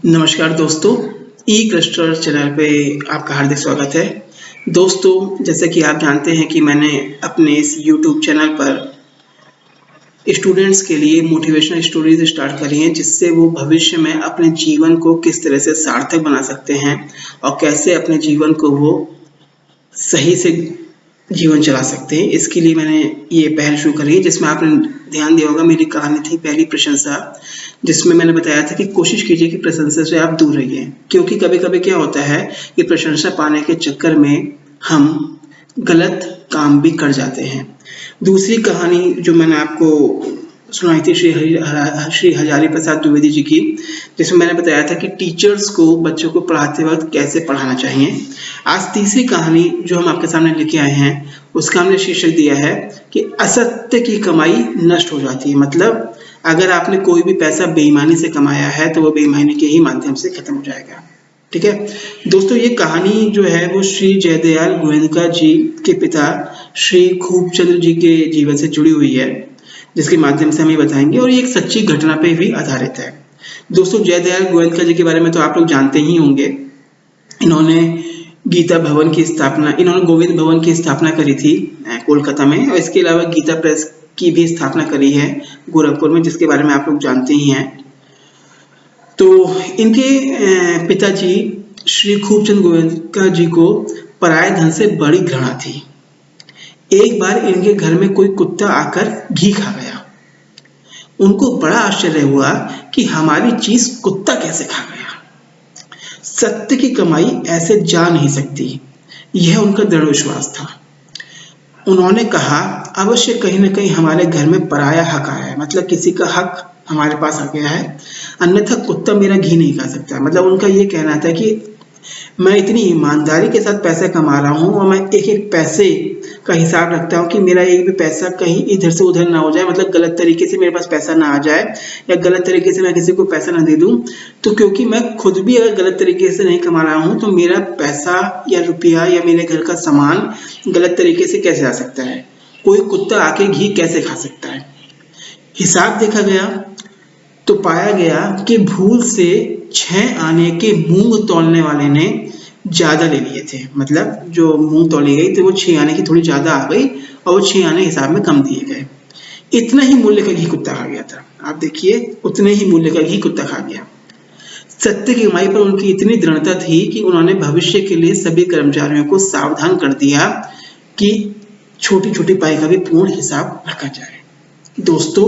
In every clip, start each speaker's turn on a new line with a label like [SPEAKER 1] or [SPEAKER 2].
[SPEAKER 1] नमस्कार दोस्तों, ई cluster channel पे आपका हार्दिक स्वागत है। दोस्तों, जैसे कि आप जानते हैं कि मैंने अपने इस यूट्यूब चैनल पर स्टूडेंट्स के लिए मोटिवेशनल स्टोरीज स्टार्ट करी हैं, जिससे वो भविष्य में अपने जीवन को किस तरह से सार्थक बना सकते हैं और कैसे अपने जीवन को वो सही से जीवन चला सकते हैं। इसके लिए मैंने ये पहल शुरू करी है, जिसमें आपने ध्यान दिया होगा मेरी कहानी थी पहली प्रशंसा, जिसमें मैंने बताया था कि कोशिश कीजिए कि प्रशंसा से आप दूर रहिए, क्योंकि कभी-कभी क्या होता है कि प्रशंसा पाने के चक्कर में हम गलत काम भी कर जाते हैं। दूसरी कहानी जो मैंने आपको सुनाई थी श्री हजारी प्रसाद द्विवेदी जी की, जिसमें मैंने बताया था कि टीचर्स को बच्चों को पढ़ाते वक्त कैसे पढ़ाना चाहिए। आज तीसरी कहानी जो हम आपके सामने लेके आए हैं, उसका हमने शीर्षक दिया है कि असत्य की कमाई नष्ट हो जाती है। मतलब अगर आपने कोई भी पैसा बेईमानी से कमाया है तो वो बेईमानी के ही माध्यम से खत्म हो जाएगा। ठीक है दोस्तों, ये कहानी जो है वो श्री जयदयाल गोयनका जी के पिता श्री खूबचंद्र जी के जीवन से जुड़ी हुई है, जिसके माध्यम से हम ये बताएंगे, और ये एक सच्ची घटना पे भी आधारित है। दोस्तों, जयदयाल गोयनका जी के बारे में तो आप लोग जानते ही होंगे। इन्होंने गीता भवन की स्थापना, इन्होंने गोविंद भवन की स्थापना करी थी कोलकाता में, और इसके अलावा गीता प्रेस की भी स्थापना करी है गोरखपुर में, जिसके बारे में आप लोग जानते ही हैं। तो इनके पिताजी श्री खूबचंद गोयनका जी को पराये धन से बड़ी घृणा थी। एक बार इनके घर में कोई कुत्ता आकर घी खा गया। उनको बड़ा आश्चर्य हुआ कि हमारी चीज कुत्ता कैसे खा गया। सत्य की कमाई ऐसे जा नहीं सकती, यह उनका दृढ़ विश्वास था। उन्होंने कहा, अवश्य कहीं न कहीं हमारे घर में पराया हक आया है, मतलब किसी का हक हमारे पास आ गया है, अन्यथा कुत्ता मेरा घी नहीं खा सकता। मतलब उनका ये कहना था कि मैं इतनी ईमानदारी के साथ पैसे कमा रहा हूँ और मैं एक एक पैसे का हिसाब रखता हूँ कि मेरा एक भी पैसा कहीं इधर से उधर ना हो जाए, मतलब गलत तरीके से मेरे पास पैसा ना आ जाए या गलत तरीके से मैं किसी को पैसा ना दे दूँ। तो क्योंकि मैं खुद भी अगर गलत तरीके से नहीं कमा रहा हूँ तो मेरा पैसा या रुपया या मेरे घर का सामान गलत तरीके से कैसे आ सकता है, कोई कुत्ता आके घी कैसे खा सकता है। हिसाब देखा गया तो पाया गया कि भूल से 6 आने के मूंग तौलने वाले ने ज्यादा ले लिए थे। मतलब जो मूंग तौली गई थी वो 6 आने की थोड़ी ज्यादा आ गई और वो 6 आने हिसाब में कम दिए गए। इतना ही मूल्य का घी कुत्ता खा गया था। आप देखिए, उतने ही मूल्य का घी कुत्ता खा गया। सत्य की कमाई पर उनकी इतनी दृढ़ता थी कि उन्होंने भविष्य के लिए सभी कर्मचारियों को सावधान कर दिया कि छोटी छोटी पाई का भी पूर्ण हिसाब रखा जाए। दोस्तों,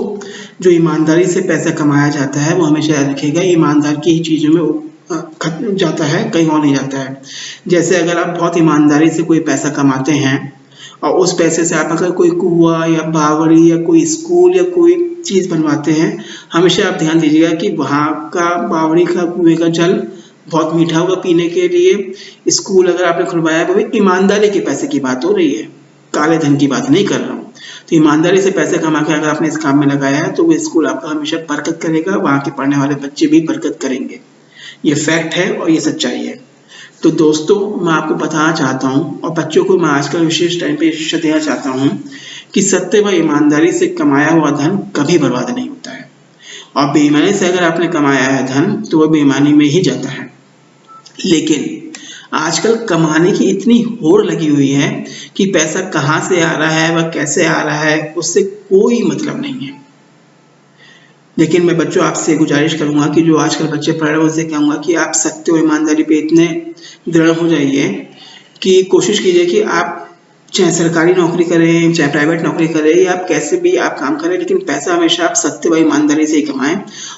[SPEAKER 1] जो ईमानदारी से पैसा कमाया जाता है वो हमेशा याद रखिएगा, ईमानदार की ही चीजों में जाता है, कहीं और नहीं जाता है। जैसे अगर आप बहुत ईमानदारी से कोई पैसा कमाते हैं और उस पैसे से आप अगर कोई कुआं या बावड़ी या कोई स्कूल या कोई चीज बनवाते हैं, हमेशा आप ध्यान दीजिएगा कि वहाँ का बावड़ी का कुएं का जल बहुत मीठा होगा पीने के लिए। स्कूल अगर आपने खुलवाया वो भी ईमानदारी के पैसे की बात हो रही है, काले धन की बात नहीं कर रहा हूँ। तो ईमानदारी से पैसे कमा के अगर आपने इस काम में लगाया है तो वो स्कूल आपका हमेशा बरकत करेगा, वहाँ के पढ़ने वाले बच्चे भी बरकत करेंगे। ये फैक्ट है और ये सच्चाई है। तो दोस्तों, मैं आपको बताना चाहता हूँ और बच्चों को मैं आजकल विशेष टाइम पे शिक्षा देना चाहता हूँ कि सत्य व ईमानदारी से कमाया हुआ धन कभी बर्बाद नहीं होता है, और बेईमानी से अगर आपने कमाया है धन तो वह बेईमानी में ही जाता है। लेकिन आजकल कमाने की इतनी होड़ लगी हुई है कि पैसा कहाँ से आ रहा है व कैसे आ रहा है उससे कोई मतलब नहीं है। लेकिन मैं बच्चों आपसे गुजारिश करूंगा कि जो आजकल बच्चे पढ़ रहे हैं उनसे कहूंगा कि आप सत्य और ईमानदारी पे इतने दृढ़ हो जाइए कि कोशिश कीजिए कि आप चाहे सरकारी नौकरी करें, चाहे प्राइवेट नौकरी करें, या आप कैसे भी आप काम करें, लेकिन पैसा हमेशा आप सत्य व ईमानदारी से ही कमाएं।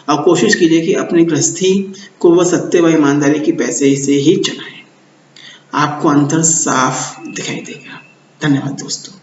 [SPEAKER 1] और कोशिश कीजिए कि अपनी गृहस्थी को वह सत्य व ईमानदारी की पैसे से ही चलाएं। आपको अंतर साफ दिखाई देगा। धन्यवाद दोस्तों।